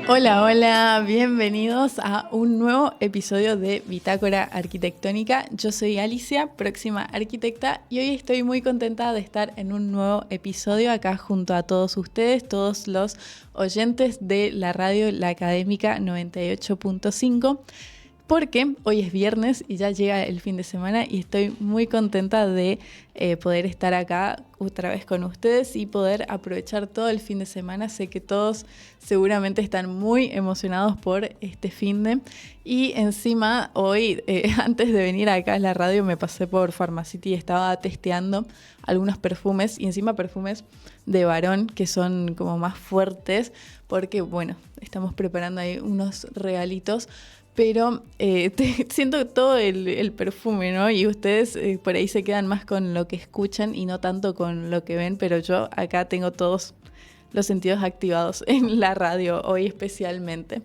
Hola, hola, bienvenidos a un nuevo episodio de Bitácora Arquitectónica. Yo soy Alicia, próxima arquitecta, y hoy estoy muy contenta de estar en un nuevo episodio acá junto a todos ustedes, todos los oyentes de la radio La Académica 98.5. Porque hoy es viernes y ya llega el fin de semana y estoy muy contenta de poder estar acá otra vez con ustedes y poder aprovechar todo el fin de semana. Sé que todos seguramente están muy emocionados por este finde. Y encima hoy, antes de venir acá a la radio, me pasé por Pharmacity y estaba testeando algunos perfumes, y encima perfumes de varón que son como más fuertes porque, bueno, estamos preparando ahí unos regalitos. Pero siento todo el perfume, ¿no? Y ustedes por ahí se quedan más con lo que escuchan y no tanto con lo que ven, pero yo acá tengo todos los sentidos activados en la radio, hoy especialmente.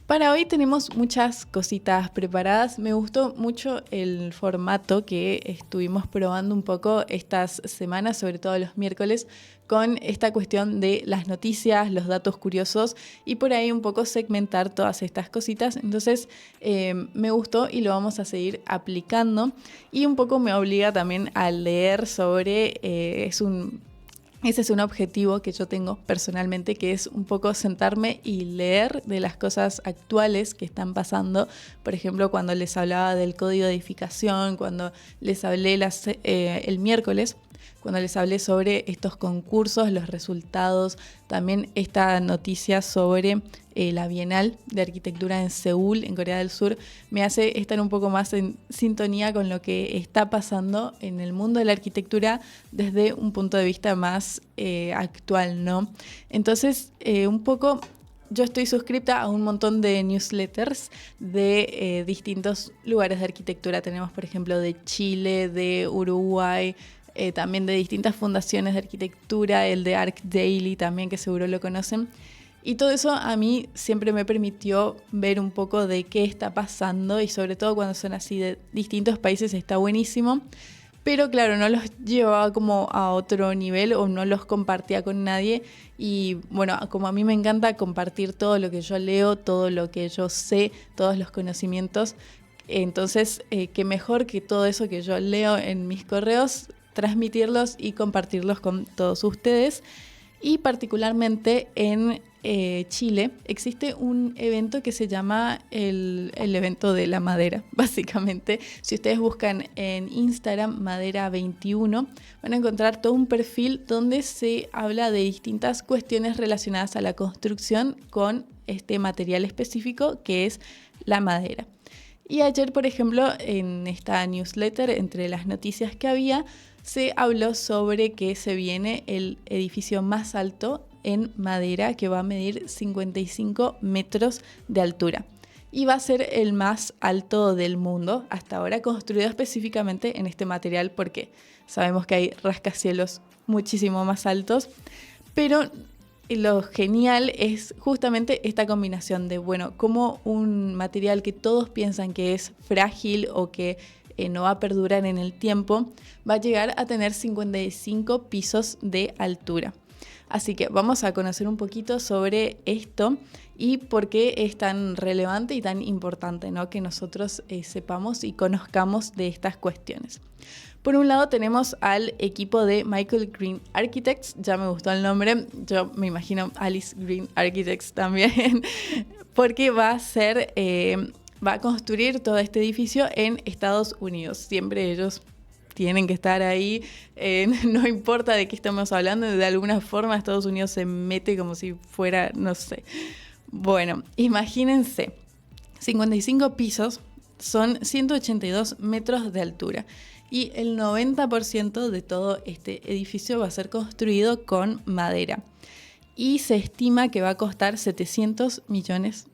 Para hoy tenemos muchas cositas preparadas. Me gustó mucho el formato que estuvimos probando un poco estas semanas, sobre todo los miércoles, con esta cuestión de las noticias, los datos curiosos y por ahí un poco segmentar todas estas cositas. Entonces me gustó y lo vamos a seguir aplicando, y un poco me obliga también a leer sobre, ese es un objetivo que yo tengo personalmente, que es un poco sentarme y leer de las cosas actuales que están pasando. Por ejemplo, cuando les hablaba del código de edificación, cuando les hablé el miércoles, cuando les hablé sobre estos concursos, los resultados, también esta noticia sobre la Bienal de Arquitectura en Seúl, en Corea del Sur, me hace estar un poco más en sintonía con lo que está pasando en el mundo de la arquitectura desde un punto de vista más actual, ¿no? Entonces, un poco yo estoy suscripta a un montón de newsletters de distintos lugares de arquitectura. Tenemos, por ejemplo, de Chile, de Uruguay, también de distintas fundaciones de arquitectura, el de Arc Daily también, que seguro lo conocen. Y todo eso a mí siempre me permitió ver un poco de qué está pasando, y sobre todo cuando son así de distintos países está buenísimo. Pero claro, no los llevaba como a otro nivel o no los compartía con nadie. Y bueno, como a mí me encanta compartir todo lo que yo leo, todo lo que yo sé, todos los conocimientos, entonces qué mejor que todo eso que yo leo en mis correos, transmitirlos y compartirlos con todos ustedes. Y particularmente en Chile existe un evento que se llama el evento de la madera, básicamente. Si ustedes buscan en Instagram Madera21, van a encontrar todo un perfil donde se habla de distintas cuestiones relacionadas a la construcción con este material específico que es la madera. Y ayer, por ejemplo, en esta newsletter, entre las noticias que había, se habló sobre que se viene el edificio más alto en madera, que va a medir 55 metros de altura. Y va a ser el más alto del mundo hasta ahora, construido específicamente en este material, porque sabemos que hay rascacielos muchísimo más altos. Pero lo genial es justamente esta combinación de, bueno, como un material que todos piensan que es frágil o que no va a perdurar en el tiempo, va a llegar a tener 55 pisos de altura. Así que vamos a conocer un poquito sobre esto y por qué es tan relevante y tan importante, ¿no?, que nosotros sepamos y conozcamos de estas cuestiones. Por un lado tenemos al equipo de Michael Green Architects, ya me gustó el nombre, yo me imagino Alice Green Architects también, porque va a construir todo este edificio en Estados Unidos. Siempre ellos tienen que estar ahí, no importa de qué estamos hablando, de alguna forma Estados Unidos se mete como si fuera, no sé. Bueno, imagínense, 55 pisos son 182 metros de altura. Y el 90% de todo este edificio va a ser construido con madera. Y se estima que va a costar $700 millones.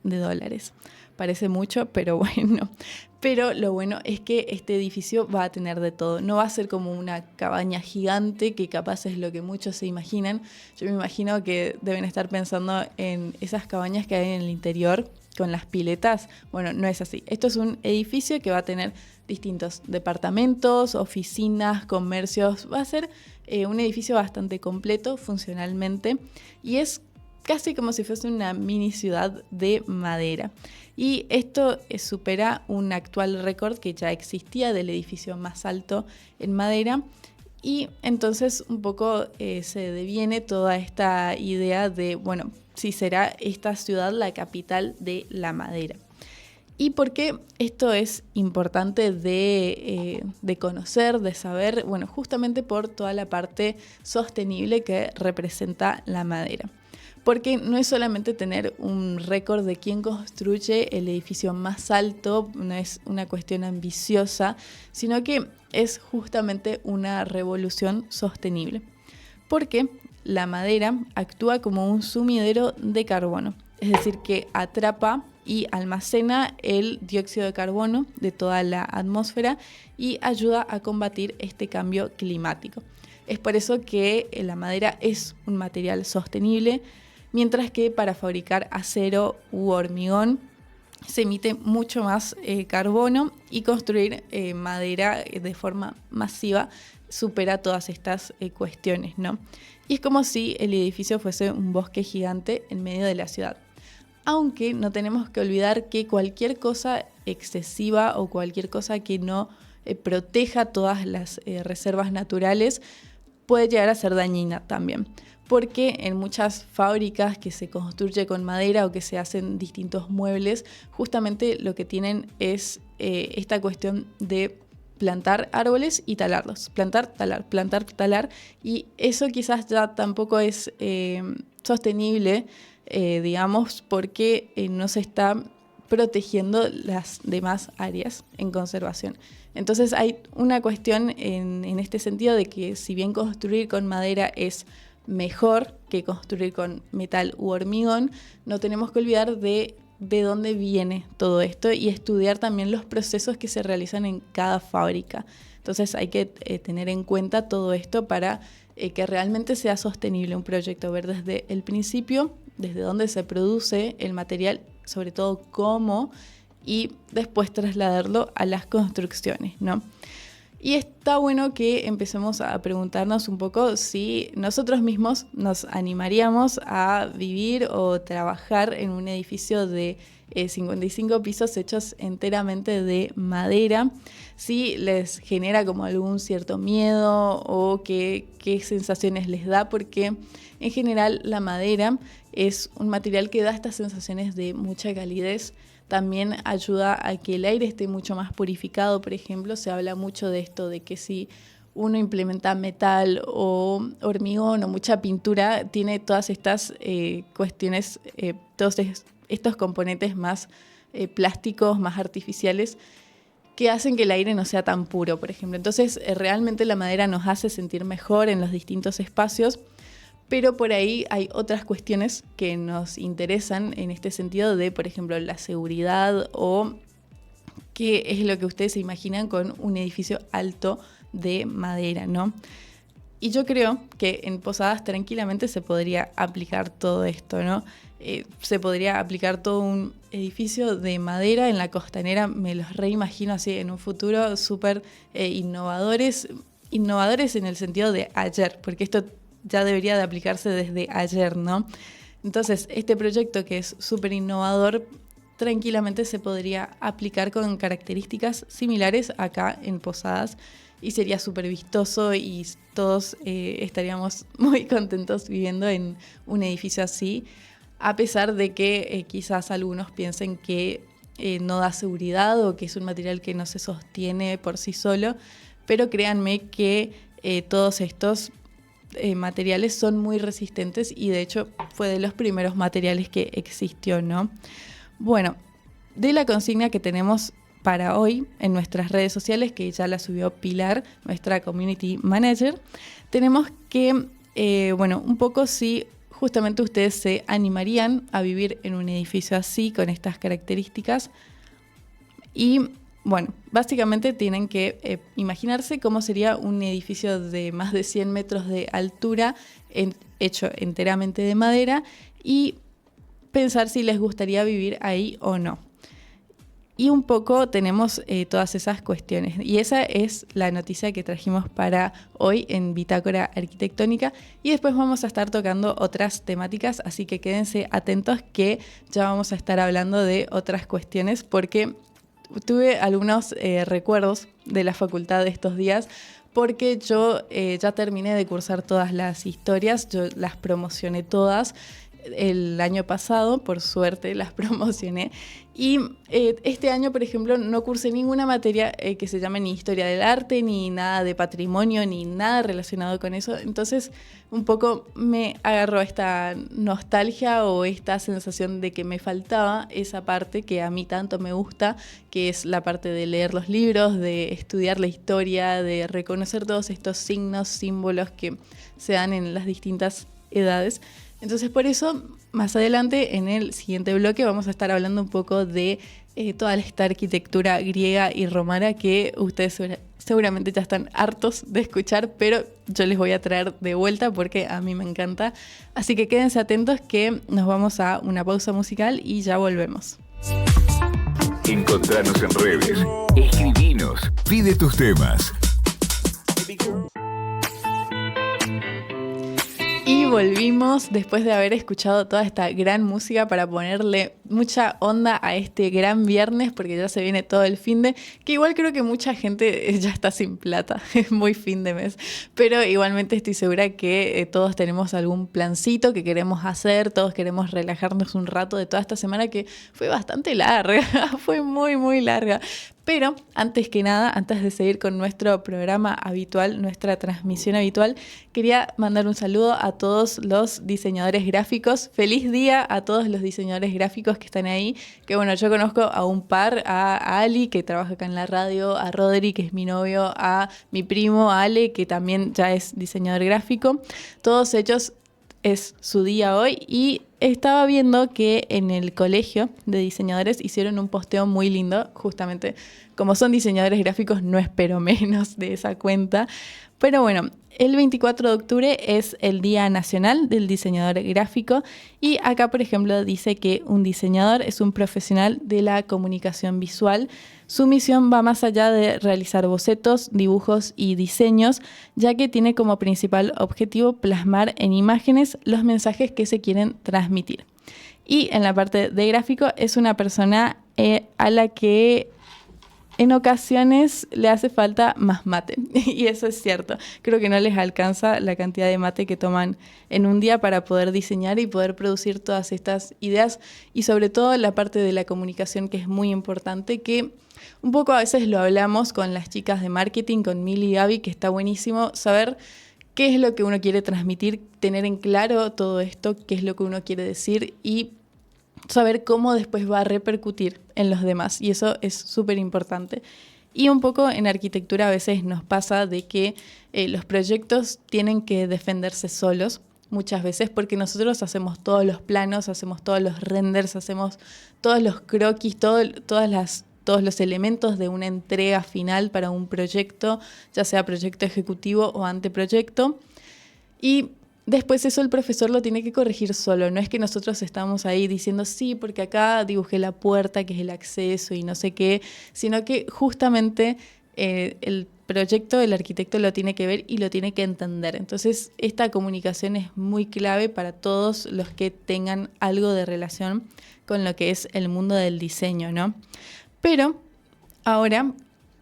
Parece mucho, pero bueno. Pero lo bueno es que este edificio va a tener de todo. No va a ser como una cabaña gigante, que capaz es lo que muchos se imaginan. Yo me imagino que deben estar pensando en esas cabañas que hay en el interior con las piletas. Bueno, no es así. Esto es un edificio que va a tener distintos departamentos, oficinas, comercios. Va a ser un edificio bastante completo funcionalmente, y es casi como si fuese una mini ciudad de madera. Y esto supera un actual récord que ya existía del edificio más alto en madera. Y entonces un poco se deviene toda esta idea de, bueno, si será esta ciudad la capital de la madera. ¿Y por qué esto es importante de conocer, de saber? Bueno, justamente por toda la parte sostenible que representa la madera. Porque no es solamente tener un récord de quién construye el edificio más alto, no es una cuestión ambiciosa, sino que es justamente una revolución sostenible. Porque la madera actúa como un sumidero de carbono, es decir, que atrapa y almacena el dióxido de carbono de toda la atmósfera y ayuda a combatir este cambio climático. Es por eso que la madera es un material sostenible, mientras que para fabricar acero u hormigón se emite mucho más carbono y construir madera de forma masiva supera todas estas cuestiones, ¿no? Y es como si el edificio fuese un bosque gigante en medio de la ciudad. Aunque no tenemos que olvidar que cualquier cosa excesiva o cualquier cosa que no proteja todas las reservas naturales puede llegar a ser dañina también. Porque en muchas fábricas que se construye con madera o que se hacen distintos muebles, justamente lo que tienen es esta cuestión de plantar árboles y talarlos, plantar, talar, y eso quizás ya tampoco es sostenible, digamos, porque no se está protegiendo las demás áreas en conservación. Entonces hay una cuestión en este sentido de que si bien construir con madera es mejor que construir con metal u hormigón, no tenemos que olvidar de dónde viene todo esto y estudiar también los procesos que se realizan en cada fábrica. Entonces hay que tener en cuenta todo esto para que realmente sea sostenible un proyecto, ver desde el principio, desde dónde se produce el material, sobre todo cómo, y después trasladarlo a las construcciones, ¿no? Y está bueno que empecemos a preguntarnos un poco si nosotros mismos nos animaríamos a vivir o trabajar en un edificio de 55 pisos hechos enteramente de madera, si les genera como algún cierto miedo o qué sensaciones les da, porque en general la madera es un material que da estas sensaciones de mucha calidez. También ayuda a que el aire esté mucho más purificado, por ejemplo. Se habla mucho de esto, de que si uno implementa metal o hormigón o mucha pintura, tiene todas estas cuestiones, todos estos componentes más plásticos, más artificiales, que hacen que el aire no sea tan puro, por ejemplo. Entonces, realmente la madera nos hace sentir mejor en los distintos espacios. Pero por ahí hay otras cuestiones que nos interesan en este sentido de, por ejemplo, la seguridad o qué es lo que ustedes se imaginan con un edificio alto de madera, ¿no? Y yo creo que en Posadas tranquilamente se podría aplicar todo esto, ¿no? Se podría aplicar todo un edificio de madera en la costanera, me los reimagino así en un futuro súper innovadores en el sentido de ayer, porque esto ya debería de aplicarse desde ayer, ¿no? Entonces, este proyecto que es súper innovador, tranquilamente se podría aplicar con características similares acá en Posadas y sería súper vistoso y todos estaríamos muy contentos viviendo en un edificio así, a pesar de que quizás algunos piensen que no da seguridad o que es un material que no se sostiene por sí solo, pero créanme que todos estos materiales son muy resistentes y de hecho fue de los primeros materiales que existió, ¿no? Bueno, de la consigna que tenemos para hoy en nuestras redes sociales, que ya la subió Pilar, nuestra community manager, tenemos que, un poco si justamente ustedes se animarían a vivir en un edificio así, con estas características. Y bueno, básicamente tienen que imaginarse cómo sería un edificio de más de 100 metros de altura, hecho enteramente de madera, y pensar si les gustaría vivir ahí o no. Y un poco tenemos todas esas cuestiones. Y esa es la noticia que trajimos para hoy en Bitácora Arquitectónica. Y después vamos a estar tocando otras temáticas, así que quédense atentos que ya vamos a estar hablando de otras cuestiones, porque tuve algunos recuerdos de la facultad de estos días, porque yo ya terminé de cursar todas las historias, yo las promocioné todas. El año pasado, por suerte, las promocioné. Y este año, por ejemplo, no cursé ninguna materia que se llame ni historia del arte, ni nada de patrimonio, ni nada relacionado con eso. Entonces, un poco me agarró esta nostalgia o esta sensación de que me faltaba esa parte que a mí tanto me gusta, que es la parte de leer los libros, de estudiar la historia, de reconocer todos estos signos, símbolos que se dan en las distintas edades. Entonces, por eso, más adelante, en el siguiente bloque, vamos a estar hablando un poco de toda esta arquitectura griega y romana que ustedes seguramente ya están hartos de escuchar, pero yo les voy a traer de vuelta porque a mí me encanta. Así que quédense atentos que nos vamos a una pausa musical y ya volvemos. Encontranos en redes, escribinos, pide tus temas. Y volvimos después de haber escuchado toda esta gran música para ponerle mucha onda a este gran viernes, porque ya se viene todo el finde, que igual creo que mucha gente ya está sin plata, es muy fin de mes, pero igualmente estoy segura que todos tenemos algún plancito que queremos hacer, todos queremos relajarnos un rato de toda esta semana que fue bastante larga, fue muy muy larga. Pero antes que nada, antes de seguir con nuestro programa habitual, nuestra transmisión habitual, quería mandar un saludo a todos los diseñadores gráficos. Feliz día a todos los diseñadores gráficos que están ahí. Que bueno, yo conozco a un par, a Ali, que trabaja acá en la radio, a Rodri, que es mi novio, a mi primo, a Ale, que también ya es diseñador gráfico. Todos ellos es su día hoy y estaba viendo que en el colegio de diseñadores hicieron un posteo muy lindo, justamente como son diseñadores gráficos no espero menos de esa cuenta, pero bueno, el 24 de octubre es el Día Nacional del Diseñador Gráfico y acá, por ejemplo, dice que un diseñador es un profesional de la comunicación visual. Su misión va más allá de realizar bocetos, dibujos y diseños, ya que tiene como principal objetivo plasmar en imágenes los mensajes que se quieren transmitir. Y en la parte de gráfico es una persona a la que en ocasiones le hace falta más mate, y eso es cierto. Creo que no les alcanza la cantidad de mate que toman en un día para poder diseñar y poder producir todas estas ideas, y sobre todo la parte de la comunicación, que es muy importante, que un poco a veces lo hablamos con las chicas de marketing, con Mili y Gaby, que está buenísimo saber qué es lo que uno quiere transmitir, tener en claro todo esto, qué es lo que uno quiere decir y saber cómo después va a repercutir en los demás, y eso es súper importante. Y un poco en arquitectura a veces nos pasa de que los proyectos tienen que defenderse solos muchas veces, porque nosotros hacemos todos los planos, hacemos todos los renders, hacemos todos los croquis, todos los elementos de una entrega final para un proyecto, ya sea proyecto ejecutivo o anteproyecto, y después eso el profesor lo tiene que corregir solo. No es que nosotros estamos ahí diciendo sí, porque acá dibujé la puerta, que es el acceso y no sé qué, sino que justamente el proyecto del arquitecto lo tiene que ver y lo tiene que entender. Entonces esta comunicación es muy clave para todos los que tengan algo de relación con lo que es el mundo del diseño, ¿no? Pero ahora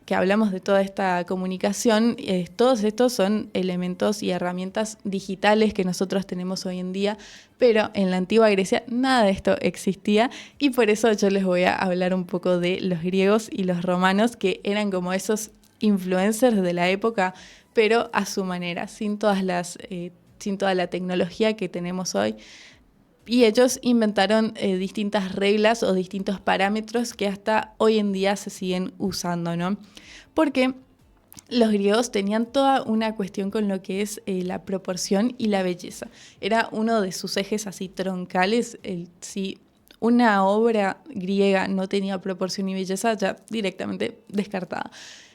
que hablamos de toda esta comunicación, todos estos son elementos y herramientas digitales que nosotros tenemos hoy en día, pero en la antigua Grecia nada de esto existía, y por eso yo les voy a hablar un poco de los griegos y los romanos, que eran como esos influencers de la época, pero a su manera, sin toda la tecnología que tenemos hoy. Y ellos inventaron distintas reglas o distintos parámetros que hasta hoy en día se siguen usando, ¿no? Porque los griegos tenían toda una cuestión con lo que es la proporción y la belleza. Era uno de sus ejes así troncales. Si una obra griega no tenía proporción y belleza, ya directamente descartada.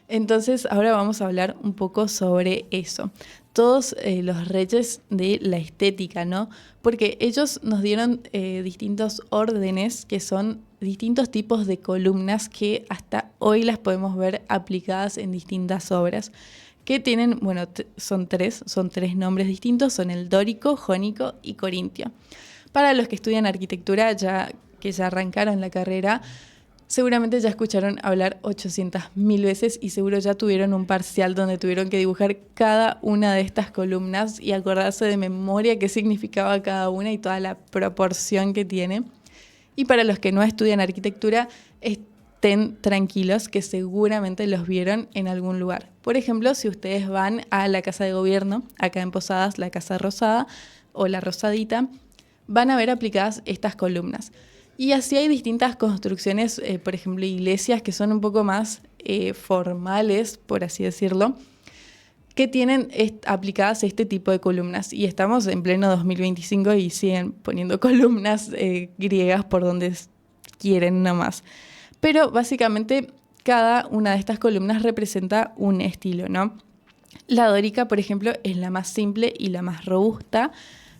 Entonces ahora vamos a hablar un poco sobre eso. Todos los reyes de la estética, ¿no? Porque ellos nos dieron distintos órdenes que son distintos tipos de columnas que hasta hoy las podemos ver aplicadas en distintas obras. Que tienen, bueno, son tres nombres distintos, son el dórico, jónico y corintio. Para los que estudian arquitectura, que ya arrancaron la carrera, seguramente ya escucharon hablar 800.000 veces y seguro ya tuvieron un parcial donde tuvieron que dibujar cada una de estas columnas y acordarse de memoria qué significaba cada una y toda la proporción que tiene. Y para los que no estudian arquitectura, estén tranquilos que seguramente los vieron en algún lugar. Por ejemplo, si ustedes van a la Casa de Gobierno, acá en Posadas, la Casa Rosada o la Rosadita, van a ver aplicadas estas columnas. Y así hay distintas construcciones, por ejemplo, iglesias que son un poco más formales, por así decirlo, que tienen aplicadas este tipo de columnas. Y estamos en pleno 2025 y siguen poniendo columnas griegas por donde quieren nomás. Pero básicamente cada una de estas columnas representa un estilo, ¿no? La dórica, por ejemplo, es la más simple y la más robusta.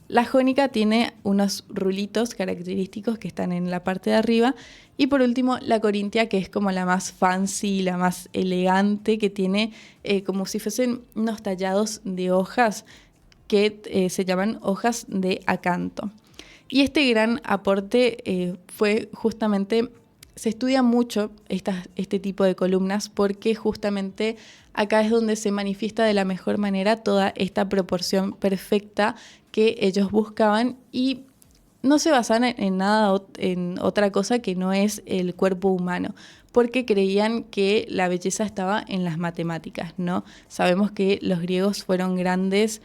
La jónica tiene unos rulitos característicos que están en la parte de arriba. Y por último, la corintia, que es como la más fancy, la más elegante, que tiene como si fuesen unos tallados de hojas que se llaman hojas de acanto. Y este gran aporte fue justamente... Se estudia mucho este tipo de columnas porque justamente acá es donde se manifiesta de la mejor manera toda esta proporción perfecta que ellos buscaban y no se basaban en nada, en otra cosa que no es el cuerpo humano, porque creían que la belleza estaba en las matemáticas, ¿no? Sabemos que los griegos fueron grandes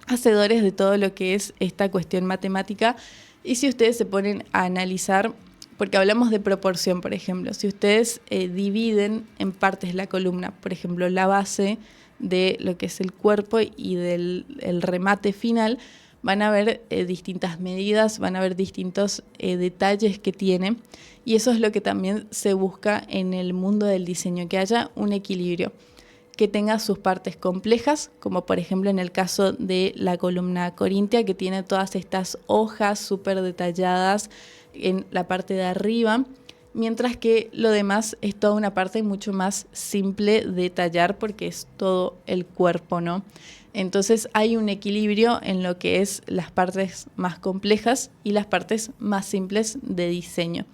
hacedores de todo lo que es esta cuestión matemática y si ustedes se ponen a analizar... Porque hablamos de proporción, por ejemplo. Si ustedes dividen en partes la columna, por ejemplo, la base de lo que es el cuerpo y del remate final, van a ver distintas medidas, van a ver distintos detalles que tiene. Y eso es lo que también se busca en el mundo del diseño, que haya un equilibrio, que tenga sus partes complejas, como por ejemplo en el caso de la columna corintia, que tiene todas estas hojas súper detalladas, en la parte de arriba, mientras que lo demás es toda una parte mucho más simple de tallar porque es todo el cuerpo, ¿no? Entonces hay un equilibrio en lo que es las partes más complejas y las partes más simples de diseño.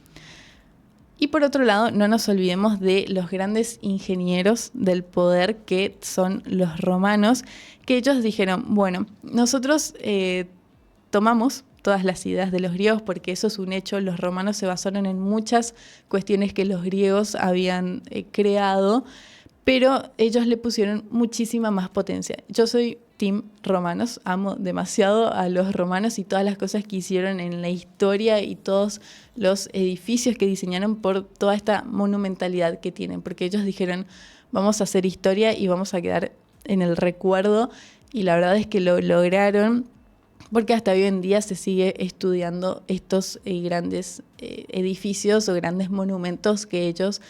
Y por otro lado, no nos olvidemos de los grandes ingenieros del poder que son los romanos, que ellos dijeron, bueno, nosotros tomamos todas las ideas de los griegos, porque eso es un hecho, los romanos se basaron en muchas cuestiones que los griegos habían creado, pero ellos le pusieron muchísima más potencia. Yo soy team romanos, amo demasiado a los romanos y todas las cosas que hicieron en la historia y todos los edificios que diseñaron por toda esta monumentalidad que tienen, porque ellos dijeron, vamos a hacer historia y vamos a quedar en el recuerdo, y la verdad es que lo lograron, porque hasta hoy en día se sigue estudiando estos grandes edificios o grandes monumentos que ellos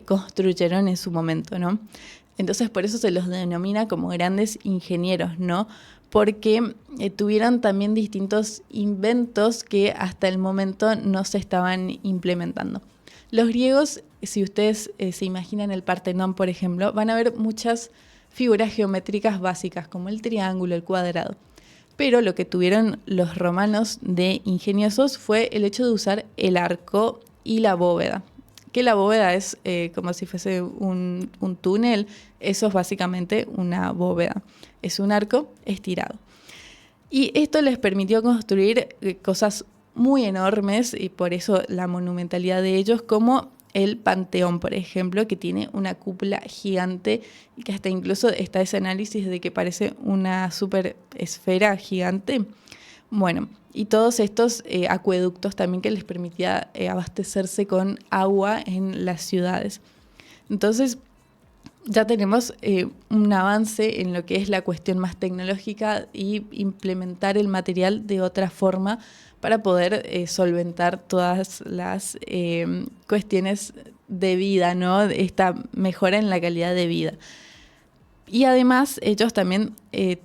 construyeron en su momento, ¿no? Entonces por eso se los denomina como grandes ingenieros, ¿no? Porque tuvieron también distintos inventos que hasta el momento no se estaban implementando. Los griegos, si ustedes se imaginan el Partenón, por ejemplo, van a ver muchas figuras geométricas básicas como el triángulo, el cuadrado. Pero lo que tuvieron los romanos de ingeniosos fue el hecho de usar el arco y la bóveda. Que la bóveda es como si fuese un túnel, eso es básicamente una bóveda. Es un arco estirado. Y esto les permitió construir cosas muy enormes, y por eso la monumentalidad de ellos, como el Panteón, por ejemplo, que tiene una cúpula gigante y que hasta incluso está ese análisis de que parece una super esfera gigante. Bueno, y todos estos acueductos también que les permitía abastecerse con agua en las ciudades. Entonces, ya tenemos un avance en lo que es la cuestión más tecnológica y implementar el material de otra forma para poder solventar todas las cuestiones de vida, ¿no? Esta mejora en la calidad de vida. Y además ellos también,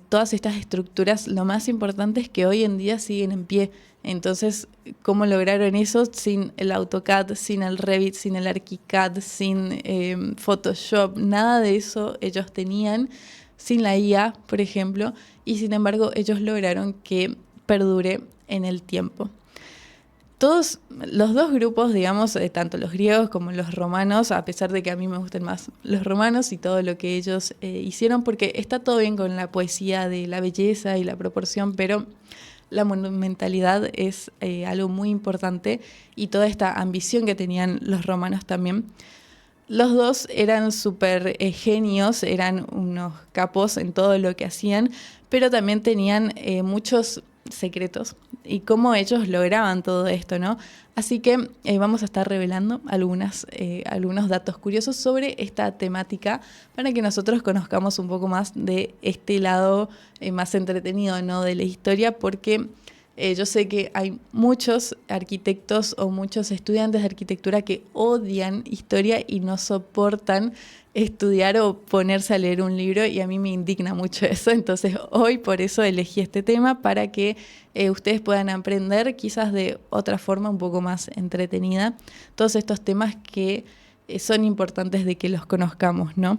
todas estas estructuras, lo más importante es que hoy en día siguen en pie. Entonces, ¿cómo lograron eso sin el AutoCAD, sin el Revit, sin el ArchiCAD, sin Photoshop? Nada de eso ellos tenían, sin la IA, por ejemplo, y sin embargo ellos lograron que perdure en el tiempo. Todos los dos grupos, digamos, tanto los griegos como los romanos, a pesar de que a mí me gustan más los romanos y todo lo que ellos hicieron, porque está todo bien con la poesía de la belleza y la proporción, pero la monumentalidad es algo muy importante, y toda esta ambición que tenían los romanos también. Los dos eran súper genios, eran unos capos en todo lo que hacían, pero también tenían muchos secretos y cómo ellos lograban todo esto, ¿no? Así que vamos a estar revelando algunos datos curiosos sobre esta temática para que nosotros conozcamos un poco más de este lado más entretenido, ¿no?, de la historia, porque yo sé que hay muchos arquitectos o muchos estudiantes de arquitectura que odian historia y no soportan estudiar o ponerse a leer un libro, y a mí me indigna mucho eso. Entonces hoy por eso elegí este tema, para que ustedes puedan aprender quizás de otra forma un poco más entretenida todos estos temas que son importantes de que los conozcamos, ¿no?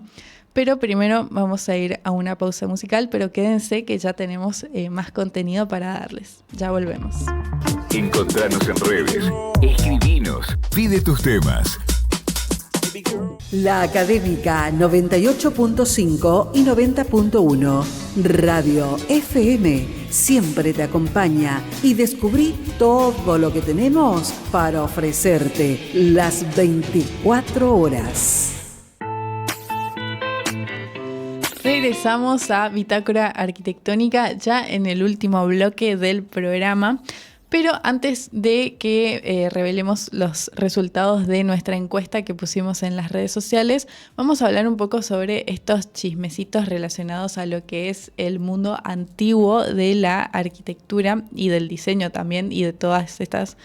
Pero primero vamos a ir a una pausa musical, pero quédense que ya tenemos más contenido para darles. Ya volvemos. Encontranos en redes, escribinos, pide tus temas. La Académica 98.5 y 90.1 Radio FM siempre te acompaña, y descubrí todo lo que tenemos para ofrecerte las 24 horas. Regresamos a Bitácora Arquitectónica ya en el último bloque del programa. Pero antes de que revelemos los resultados de nuestra encuesta que pusimos en las redes sociales, vamos a hablar un poco sobre estos chismecitos relacionados a lo que es el mundo antiguo de la arquitectura y del diseño también, y de todas estas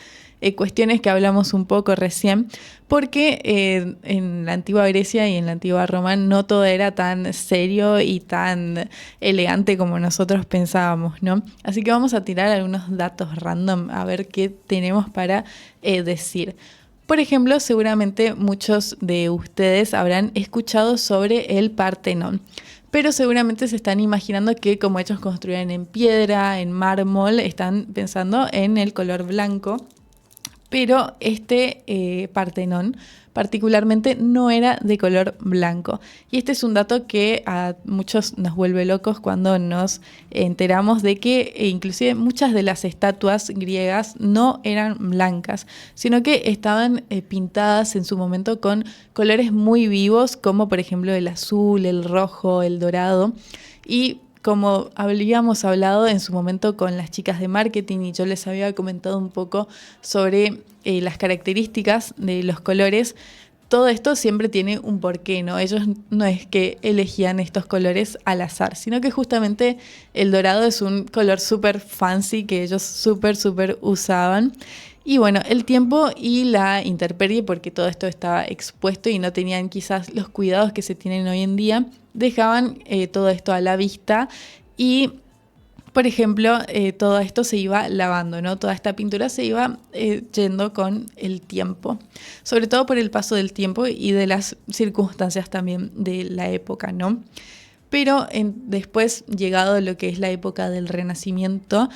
cuestiones que hablamos un poco recién, porque en la antigua Grecia y en la antigua Roma no todo era tan serio y tan elegante como nosotros pensábamos, ¿no? Así que vamos a tirar algunos datos random a ver qué tenemos para decir. Por ejemplo, seguramente muchos de ustedes habrán escuchado sobre el Partenón, pero seguramente se están imaginando que como ellos construían en piedra, en mármol, están pensando en el color blanco. Pero este Partenón particularmente no era de color blanco. Y este es un dato que a muchos nos vuelve locos cuando nos enteramos de que inclusive muchas de las estatuas griegas no eran blancas, sino que estaban pintadas en su momento con colores muy vivos, como por ejemplo el azul, el rojo, el dorado. Y como habíamos hablado en su momento con las chicas de marketing, y yo les había comentado un poco sobre las características de los colores, todo esto siempre tiene un porqué, ¿no? Ellos no es que elegían estos colores al azar, sino que justamente el dorado es un color súper fancy que ellos súper usaban. Y bueno, el tiempo y la intemperie, porque todo esto estaba expuesto y no tenían quizás los cuidados que se tienen hoy en día, dejaban todo esto a la vista y, por ejemplo, todo esto se iba lavando, ¿no? Toda esta pintura se iba yendo con el tiempo, sobre todo por el paso del tiempo y de las circunstancias también de la época, ¿no? Pero después, llegado lo que es la época del Renacimiento,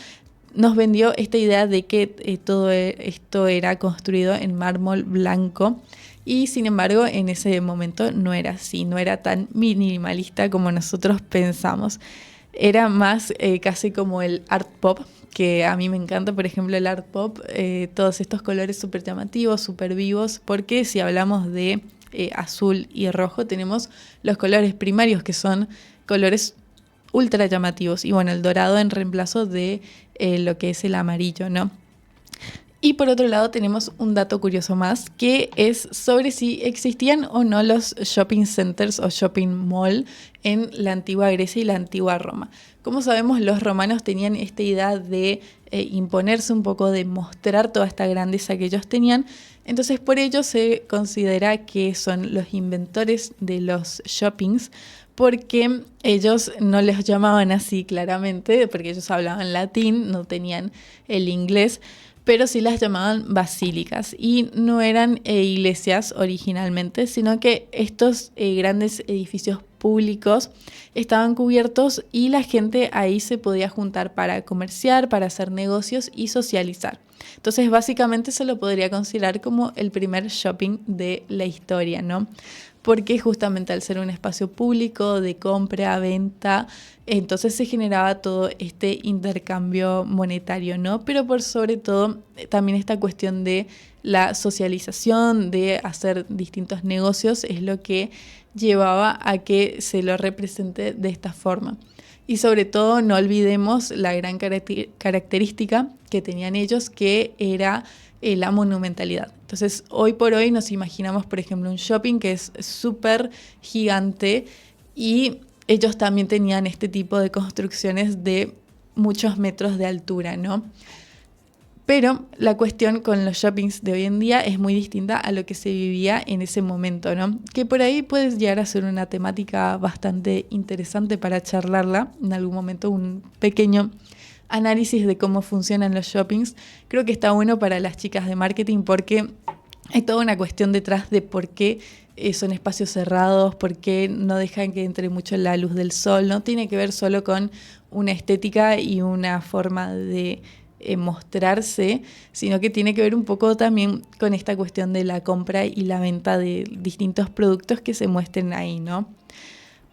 nos vendió esta idea de que todo esto era construido en mármol blanco, y sin embargo en ese momento no era así, no era tan minimalista como nosotros pensamos. Era más casi como el art pop, que a mí me encanta, por ejemplo, el art pop, todos estos colores súper llamativos, súper vivos, porque si hablamos de azul y rojo, tenemos los colores primarios, que son colores ultra llamativos, y bueno, el dorado en reemplazo de lo que es el amarillo, ¿no? Y por otro lado tenemos un dato curioso más, que es sobre si existían o no los shopping centers o shopping mall en la antigua Grecia y la antigua Roma. Como sabemos, los romanos tenían esta idea de imponerse un poco, de mostrar toda esta grandeza que ellos tenían. Entonces por ello se considera que son los inventores de los shoppings, porque ellos no les llamaban así claramente, porque ellos hablaban latín, no tenían el inglés, pero sí las llamaban basílicas y no eran iglesias originalmente, sino que estos grandes edificios públicos estaban cubiertos y la gente ahí se podía juntar para comerciar, para hacer negocios y socializar. Entonces básicamente se lo podría considerar como el primer shopping de la historia, ¿no? Porque justamente al ser un espacio público de compra, venta, entonces se generaba todo este intercambio monetario, ¿no? Pero por sobre todo también esta cuestión de la socialización, de hacer distintos negocios, es lo que llevaba a que se lo represente de esta forma. Y sobre todo no olvidemos la gran característica que tenían ellos, que era la monumentalidad. Entonces, hoy por hoy nos imaginamos, por ejemplo, un shopping que es súper gigante y ellos también tenían este tipo de construcciones de muchos metros de altura, ¿no? Pero la cuestión con los shoppings de hoy en día es muy distinta a lo que se vivía en ese momento, ¿no? Que por ahí puede llegar a ser una temática bastante interesante para charlarla en algún momento, un pequeño análisis de cómo funcionan los shoppings. Creo que está bueno para las chicas de marketing porque hay toda una cuestión detrás de por qué son espacios cerrados, por qué no dejan que entre mucho la luz del sol. No tiene que ver solo con una estética y una forma de mostrarse, sino que tiene que ver un poco también con esta cuestión de la compra y la venta de distintos productos que se muestren ahí, ¿no?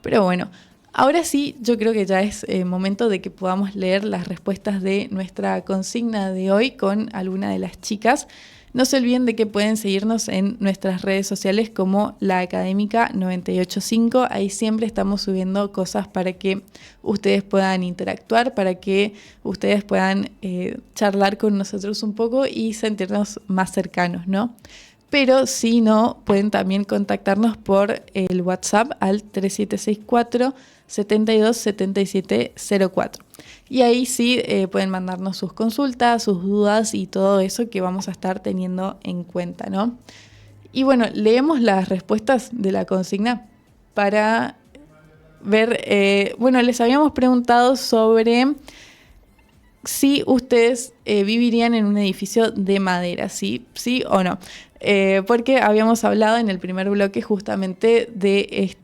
Pero bueno, ahora sí, yo creo que ya es momento de que podamos leer las respuestas de nuestra consigna de hoy con alguna de las chicas. No se olviden de que pueden seguirnos en nuestras redes sociales como La Académica 985. Ahí siempre estamos subiendo cosas para que ustedes puedan interactuar, para que ustedes puedan charlar con nosotros un poco y sentirnos más cercanos, ¿no? Pero si no, pueden también contactarnos por el WhatsApp al 3764 727704. Y ahí sí pueden mandarnos sus consultas, sus dudas y todo eso que vamos a estar teniendo en cuenta, ¿no? Y bueno, leemos las respuestas de la consigna para ver, bueno, les habíamos preguntado sobre si ustedes vivirían en un edificio de madera, ¿sí o no? Porque habíamos hablado en el primer bloque justamente de esto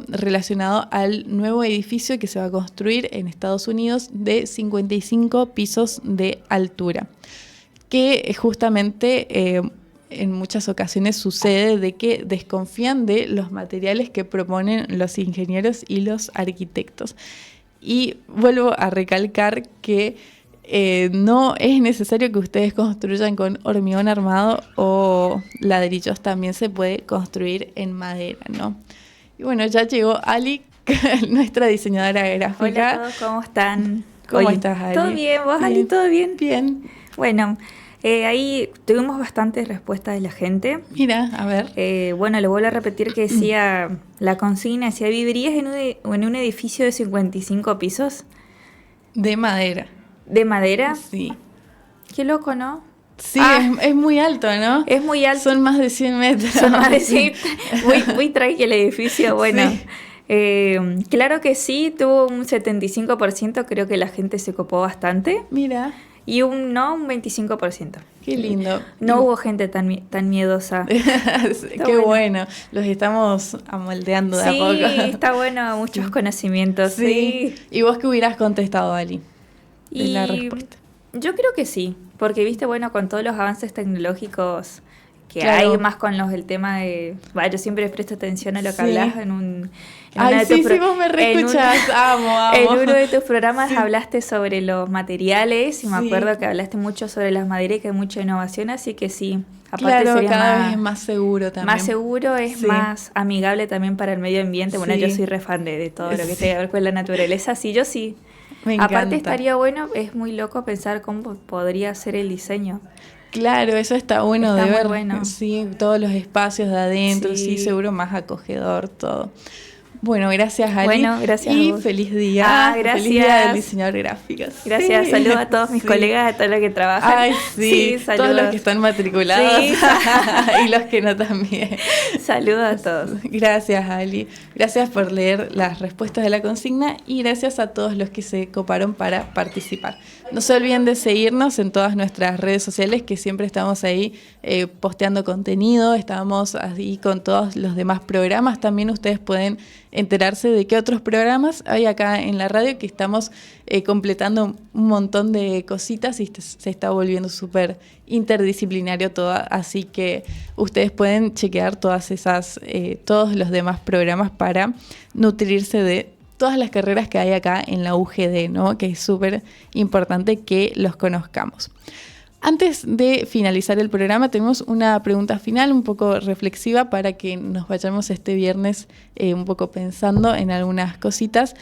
relacionado al nuevo edificio que se va a construir en Estados Unidos de 55 pisos de altura, que justamente en muchas ocasiones sucede de que desconfían de los materiales que proponen los ingenieros y los arquitectos. Y vuelvo a recalcar que no es necesario que ustedes construyan con hormigón armado o ladrillos, también se puede construir en madera, ¿no? Y bueno, ya llegó Ali, nuestra diseñadora gráfica. Hola a todos, ¿cómo están? ¿Cómo estás, Ali? ¿Todo bien? ¿Vos, bien. Ali? ¿Todo bien? Bien. Bueno, ahí tuvimos bastantes respuestas de la gente. Mira, a ver. Bueno, le vuelvo a repetir que decía la consigna, decía, ¿vivirías en un edificio de 55 pisos? De madera. ¿De madera? Sí. Qué loco, ¿no? Sí, es muy alto, ¿no? Es muy alto. Son más de 100 metros. Son más de 100. Muy tranqui el edificio, bueno. Sí. Claro que sí, tuvo un 75%, creo que la gente se copó bastante. Mira. Y un 25%. Qué lindo. No hubo gente tan miedosa. Qué bueno. Los estamos amoldeando de a poco. Sí, está bueno, muchos conocimientos. Sí. ¿Y vos qué hubieras contestado, Ali? De la respuesta. Yo creo que sí, porque viste, bueno, con todos los avances tecnológicos que claro. hay, más con el tema de... Bueno, yo siempre presto atención a lo que hablas en vos me reescuchás, amo. En uno de tus programas hablaste sobre los materiales y me acuerdo que hablaste mucho sobre las maderas y que hay mucha innovación, así que sí. Aparte claro, sería cada vez es más seguro también. Más seguro, es más amigable también para el medio ambiente. Bueno, yo soy re fan de todo lo que tenga que ver con la naturaleza, sí, yo sí. Me encanta. Aparte estaría bueno, es muy loco pensar cómo podría ser el diseño. Claro, eso está bueno Está de muy ver. bueno. Sí, todos los espacios de adentro, sí, seguro más acogedor todo. Bueno, gracias, Ali. Bueno, gracias y a vos. feliz día. Gracias. Feliz día del diseñador gráfico. Gracias, Sí. saludos a todos mis colegas, a todos los que trabajan. Ay, sí, saludos. todos los que están matriculados Sí. y los que no también. Saludos a todos. Gracias, Ali. Gracias por leer las respuestas de la consigna y gracias a todos los que se coparon para participar. No se olviden de seguirnos en todas nuestras redes sociales, que siempre estamos ahí posteando contenido, estamos ahí con todos los demás programas. También ustedes pueden enterarse de qué otros programas hay acá en la radio, que estamos completando un montón de cositas y se está volviendo súper interdisciplinario todo, así que ustedes pueden chequear todas esas, todos los demás programas para nutrirse de todas las carreras que hay acá en la UGD, ¿no? Que es súper importante que los conozcamos. Antes de finalizar el programa, tenemos una pregunta final un poco reflexiva para que nos vayamos este viernes un poco pensando en algunas cositas,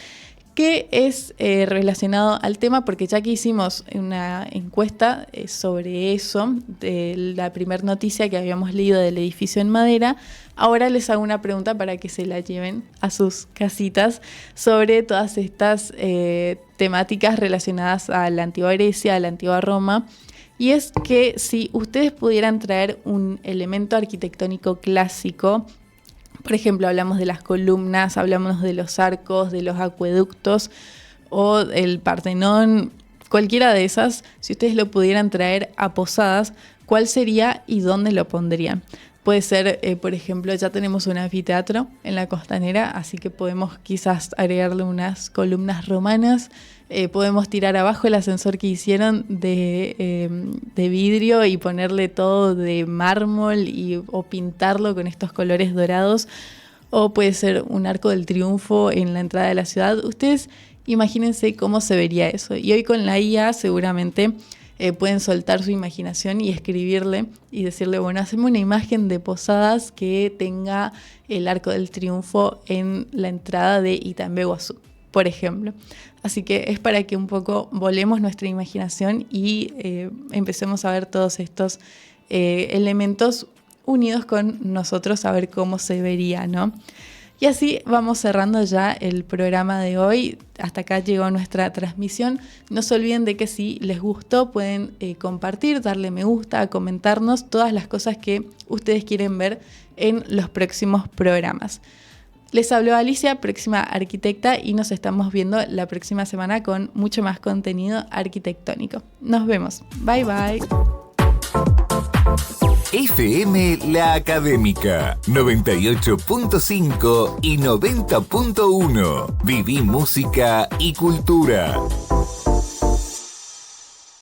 que es relacionado al tema, porque ya que hicimos una encuesta sobre eso, de la primera noticia que habíamos leído del edificio en madera, ahora les hago una pregunta para que se la lleven a sus casitas sobre todas estas temáticas relacionadas a la antigua Grecia, a la antigua Roma. Y es que si ustedes pudieran traer un elemento arquitectónico clásico, por ejemplo, hablamos de las columnas, hablamos de los arcos, de los acueductos o el Partenón, cualquiera de esas, si ustedes lo pudieran traer a Posadas, ¿cuál sería y dónde lo pondrían? Puede ser, por ejemplo, ya tenemos un anfiteatro en la Costanera, así que podemos quizás agregarle unas columnas romanas. Podemos tirar abajo el ascensor que hicieron de vidrio y ponerle todo de mármol o pintarlo con estos colores dorados. O puede ser un arco del triunfo en la entrada de la ciudad. Ustedes imagínense cómo se vería eso. Y hoy con la IA seguramente pueden soltar su imaginación y escribirle y decirle, bueno, haceme una imagen de Posadas que tenga el arco del triunfo en la entrada de Itambeguazú, por ejemplo. Así que es para que un poco volemos nuestra imaginación y empecemos a ver todos estos elementos unidos con nosotros, a ver cómo se vería, ¿no? Y así vamos cerrando ya el programa de hoy. Hasta acá llegó nuestra transmisión. No se olviden de que si les gustó pueden compartir, darle me gusta, comentarnos todas las cosas que ustedes quieren ver en los próximos programas. Les habló Alicia, próxima arquitecta, y nos estamos viendo la próxima semana con mucho más contenido arquitectónico. Nos vemos. Bye bye. FM La Académica 98.5 y 90.1. Viví música y cultura.